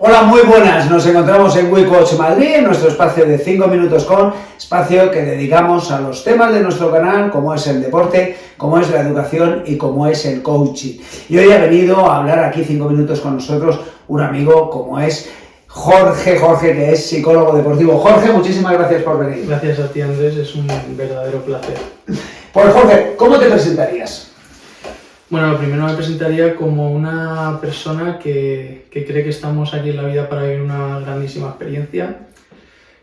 Hola, muy buenas. Nos encontramos en WeCoach Madrid, en nuestro espacio de 5 minutos con, espacio que dedicamos a los temas de nuestro canal, como es el deporte, como es la educación y como es el coaching. Y hoy ha venido a hablar aquí 5 minutos con nosotros un amigo como es Jorge, que es psicólogo deportivo. Jorge, muchísimas gracias por venir. Gracias a ti, Andrés, es un verdadero placer. Pues Jorge, ¿cómo te presentarías? Bueno, lo primero me presentaría como una persona que cree que estamos aquí en la vida para vivir una grandísima experiencia.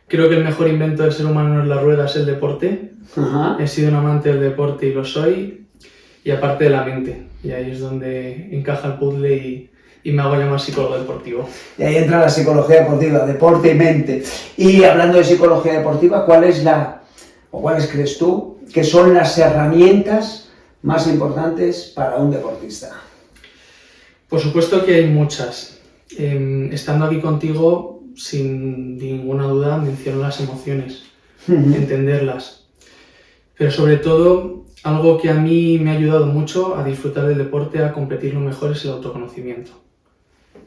Creo que el mejor invento del ser humano en la rueda es el deporte. He sido un amante del deporte y lo soy, y aparte de la mente. Y ahí es donde encaja el puzzle y me hago llamar psicólogo deportivo. Y ahí entra la psicología deportiva, deporte y mente. Y hablando de psicología deportiva, ¿cuáles crees tú que son las herramientas más importantes para un deportista? Por supuesto que hay muchas. Estando aquí contigo, sin ninguna duda, menciono las emociones, entenderlas. Pero sobre todo, algo que a mí me ha ayudado mucho a disfrutar del deporte, a competir lo mejor, es el autoconocimiento.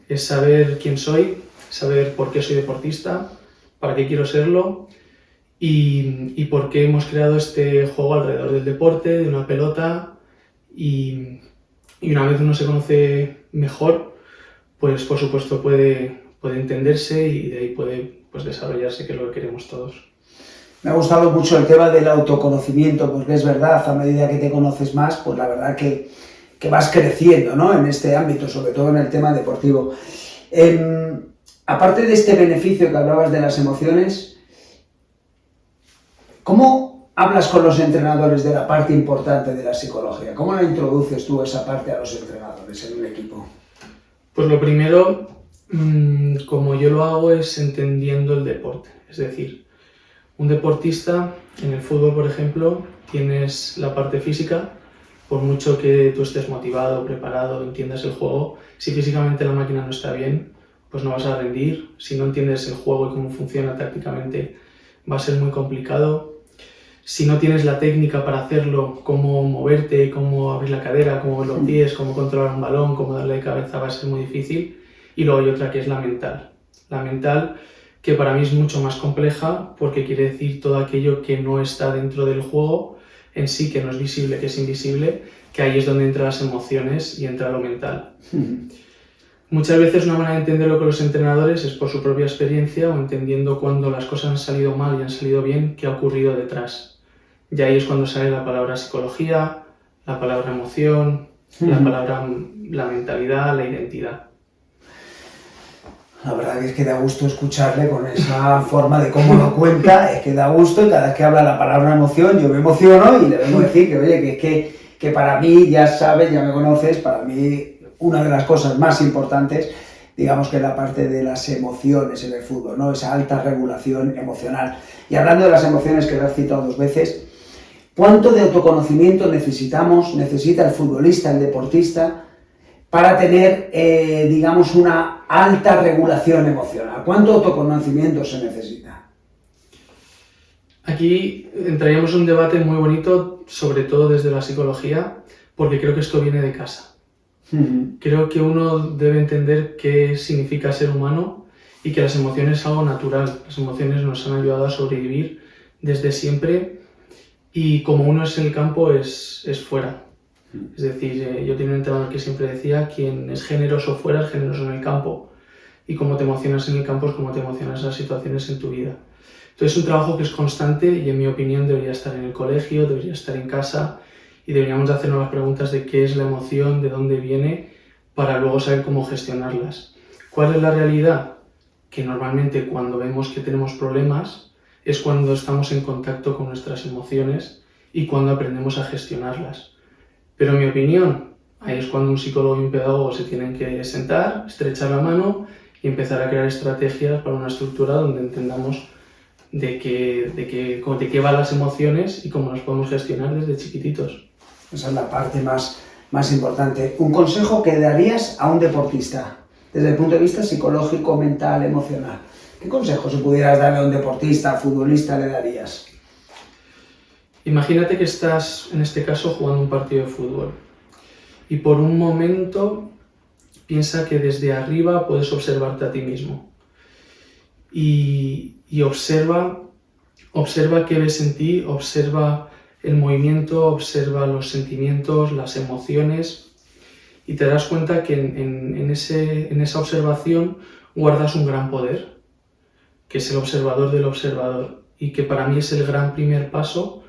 Es saber quién soy, saber por qué soy deportista, para qué quiero serlo y por qué hemos creado este juego alrededor del deporte, de una pelota, y una vez uno se conoce mejor, pues por supuesto puede entenderse y de ahí puede desarrollarse, que es lo que queremos todos. Me ha gustado mucho el tema del autoconocimiento, porque es verdad, a medida que te conoces más, pues la verdad que vas creciendo, ¿no?, en este ámbito, sobre todo en el tema deportivo. Aparte de este beneficio que hablabas de las emociones, ¿cómo hablas con los entrenadores de la parte importante de la psicología? ¿Cómo la introduces tú esa parte a los entrenadores en un equipo? Pues lo primero, como yo lo hago, es entendiendo el deporte. Es decir, un deportista, en el fútbol, por ejemplo, tienes la parte física. Por mucho que tú estés motivado, preparado, entiendas el juego, si físicamente la máquina no está bien, pues no vas a rendir. Si no entiendes el juego y cómo funciona tácticamente, va a ser muy complicado. Si no tienes la técnica para hacerlo, cómo moverte, cómo abrir la cadera, cómo mover los pies, cómo controlar un balón, cómo darle de cabeza, va a ser muy difícil. Y luego hay otra que es la mental. La mental, que para mí es mucho más compleja, porque quiere decir todo aquello que no está dentro del juego en sí, que no es visible, que es invisible, que ahí es donde entran las emociones y entra lo mental. Muchas veces una manera de entenderlo con los entrenadores es por su propia experiencia o entendiendo cuando las cosas han salido mal y han salido bien, qué ha ocurrido detrás. Y ahí es cuando sale la palabra psicología, la palabra emoción, la palabra la mentalidad, la identidad. La verdad es que da gusto escucharle con esa forma de cómo lo cuenta, es que da gusto, y cada vez que habla la palabra emoción yo me emociono y le vengo a decir que, oye, que para mí, ya sabes, ya me conoces, para mí una de las cosas más importantes, digamos, que es la parte de las emociones en el fútbol, ¿no?, esa alta regulación emocional. Y hablando de las emociones, que lo has citado 2 veces, ¿cuánto de autoconocimiento necesita el futbolista, el deportista, para tener, digamos, una alta regulación emocional? ¿Cuánto autoconocimiento se necesita? Aquí entraríamos en un debate muy bonito, sobre todo desde la psicología, porque creo que esto viene de casa. Creo que uno debe entender qué significa ser humano y que las emociones es algo natural. Las emociones nos han ayudado a sobrevivir desde siempre y como uno es en el campo, es fuera. Es decir, yo tenía un entrenador que siempre decía: quien es generoso fuera es generoso en el campo, y cómo te emocionas en el campo es cómo te emocionas en las situaciones en tu vida. Entonces es un trabajo que es constante y, en mi opinión, debería estar en el colegio, debería estar en casa, y deberíamos hacernos las preguntas de qué es la emoción, de dónde viene, para luego saber cómo gestionarlas. ¿Cuál es la realidad? Que normalmente cuando vemos que tenemos problemas es cuando estamos en contacto con nuestras emociones y cuando aprendemos a gestionarlas. Pero en mi opinión, ahí es cuando un psicólogo y un pedagogo se tienen que sentar, estrechar la mano y empezar a crear estrategias para una estructura donde entendamos de qué van las emociones y cómo las podemos gestionar desde chiquititos. Esa es la parte más importante. ¿Un consejo que darías a un deportista desde el punto de vista psicológico, mental, emocional? ¿Qué consejo, si pudieras darle a un deportista, futbolista, le darías? Imagínate que estás, en este caso, jugando un partido de fútbol y por un momento piensa que desde arriba puedes observarte a ti mismo. Y observa qué ves en ti, observa el movimiento, observa los sentimientos, las emociones, y te das cuenta que en esa observación guardas un gran poder, que es el observador del observador, y que para mí es el gran primer paso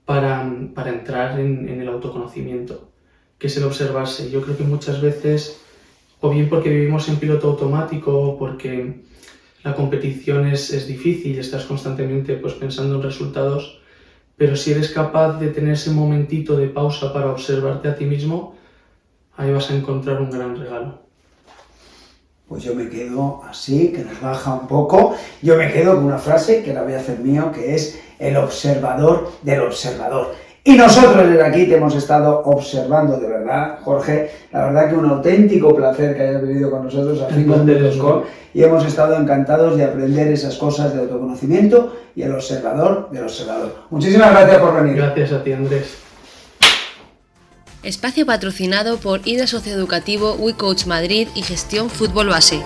para entrar en el autoconocimiento, que es el observarse. Yo creo que muchas veces, o bien porque vivimos en piloto automático, o porque la competición es difícil, estás constantemente pues, pensando en resultados, pero si eres capaz de tener ese momentito de pausa para observarte a ti mismo, ahí vas a encontrar un gran regalo. Pues yo me quedo así, que nos baja un poco. Yo me quedo con una frase que la voy a hacer mío, que es el observador del observador. Y nosotros desde aquí te hemos estado observando de verdad, Jorge. La verdad que un auténtico placer que hayas venido con nosotros a 5 Minutos con, y hemos estado encantados de aprender esas cosas de autoconocimiento y el observador del observador. Muchísimas gracias por venir. Gracias a ti, Andrés. Espacio patrocinado por IDA Socioeducativo, WeCoach Madrid y Gestión Fútbol Base.